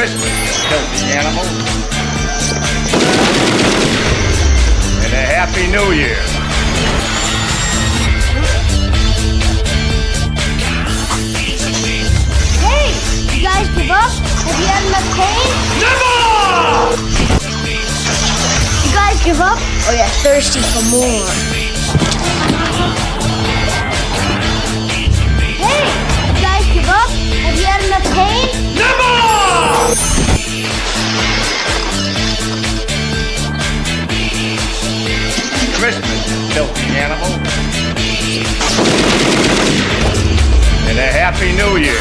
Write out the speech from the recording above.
Christmas, filthy animal. And a Happy New Year. Hey, you guys give up? Have you had enough pain? Never! You guys give up? Or you're thirsty for more? Hey, you guys give up? Have you had enough pain? Never! Christmas, filthy animal. And a Happy New Year.